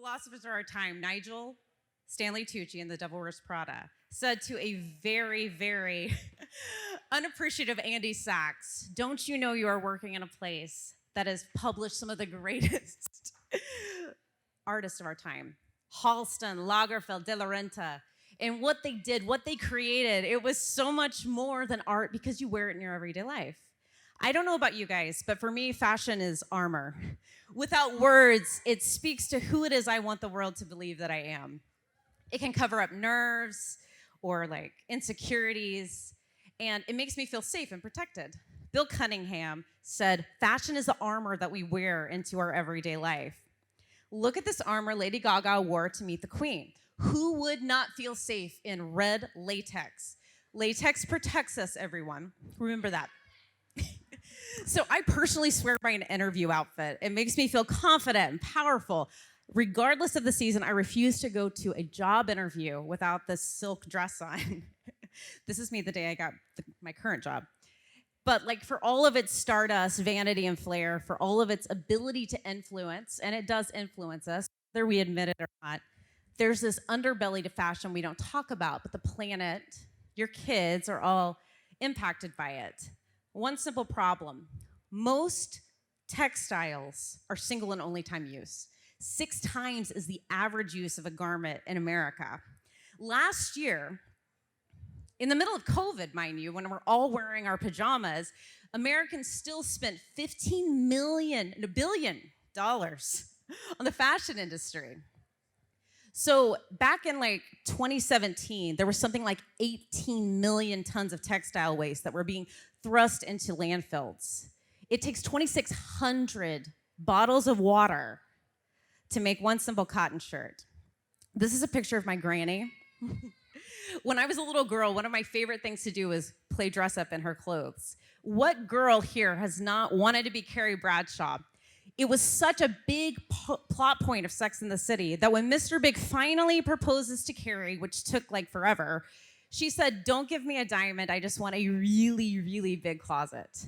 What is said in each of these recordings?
philosophers of our time, Nigel Stanley Tucci in The Devil Wears Prada, said to a very, very unappreciative Andy Sachs, don't you know you are working in a place that has published some of the greatest artists of our time? Halston, Lagerfeld, De La Renta. And what they did, what they created, it was so much more than art because you wear it in your everyday life. I don't know about you guys, but for me, fashion is armor. Without words, it speaks to who it is I want the world to believe that I am. It can cover up nerves or like insecurities, and it makes me feel safe and protected. Bill Cunningham said, fashion is the armor that we wear into our everyday life. Look at this armor Lady Gaga wore to meet the Queen. Who would not feel safe in red latex? Latex protects us, everyone. Remember that. So I personally swear by an interview outfit. It makes me feel confident and powerful. Regardless of the season, I refuse to go to a job interview without this silk dress on. This is me the day I got my current job. But like for all of its stardust, vanity, and flair, for all of its ability to influence, and it does influence us, whether we admit it or not, there's this underbelly to fashion we don't talk about, but the planet, your kids are all impacted by it. One simple problem: most textiles are single and only time use. 6 times is the average use of a garment in America. Last year, in the middle of COVID, mind you, when we're all wearing our pajamas, Americans still spent $15 billion on the fashion industry. So back in like 2017, there was something like 18 million tons of textile waste that were being thrust into landfills. It takes 2,600 bottles of water to make one simple cotton shirt. This is a picture of my granny. When I was a little girl, one of my favorite things to do was play dress up in her clothes. What girl here has not wanted to be Carrie Bradshaw? It was such a big plot point of Sex and the City that when Mr. Big finally proposes to Carrie, which took like forever, she said, "Don't give me a diamond, I just want a really, really big closet."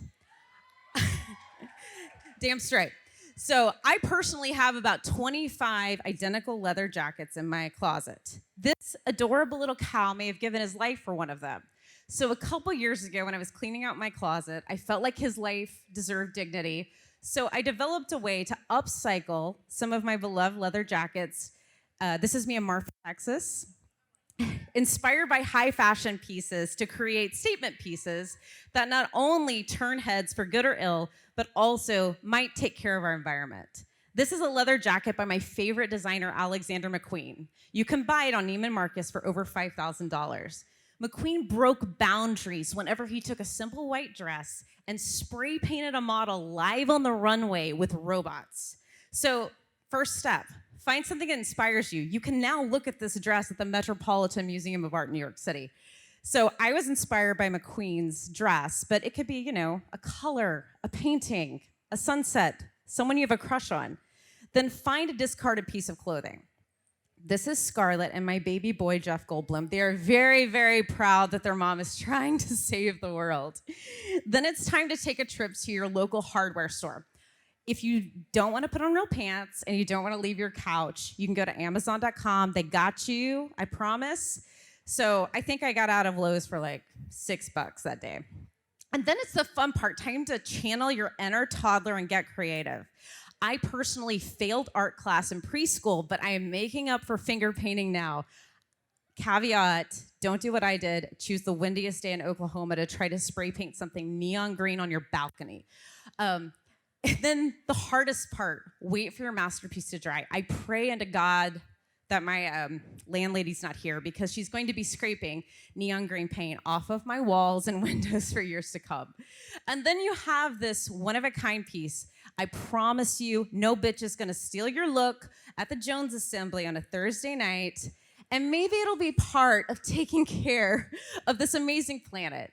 Damn straight. So I personally have about 25 identical leather jackets in my closet. This adorable little cow may have given his life for one of them. So a couple years ago when I was cleaning out my closet, I felt like his life deserved dignity. So I developed a way to upcycle some of my beloved leather jackets. This is me in Marfa, Texas. Inspired by high fashion pieces to create statement pieces that not only turn heads for good or ill, but also might take care of our environment. This is a leather jacket by my favorite designer, Alexander McQueen. You can buy it on Neiman Marcus for over $5,000. McQueen broke boundaries whenever he took a simple white dress and spray painted a model live on the runway with robots. So, first step, find something that inspires you. You can now look at this dress at the Metropolitan Museum of Art in New York City. So I was inspired by McQueen's dress, but it could be, a color, a painting, a sunset, someone you have a crush on. Then find a discarded piece of clothing. This is Scarlett and my baby boy, Jeff Goldblum. They are very, very proud that their mom is trying to save the world. Then it's time to take a trip to your local hardware store. If you don't want to put on real pants and you don't want to leave your couch, you can go to Amazon.com. They got you, I promise. So I think I got out of Lowe's for like $6 that day. And then it's the fun part, time to channel your inner toddler and get creative. I personally failed art class in preschool, but I am making up for finger painting now. Caveat, don't do what I did. Choose the windiest day in Oklahoma to try to spray paint something neon green on your balcony. And then the hardest part, wait for your masterpiece to dry. I pray unto God that my landlady's not here because she's going to be scraping neon green paint off of my walls and windows for years to come. And then you have this one-of-a-kind piece. I promise you, no bitch is gonna steal your look at the Jones Assembly on a Thursday night, and maybe it'll be part of taking care of this amazing planet.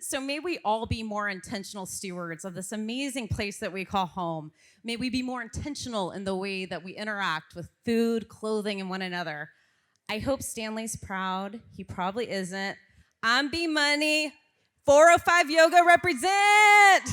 So may we all be more intentional stewards of this amazing place that we call home. May we be more intentional in the way that we interact with food, clothing, and one another. I hope Stanley's proud. He probably isn't. I'm B Money. 405 Yoga represent.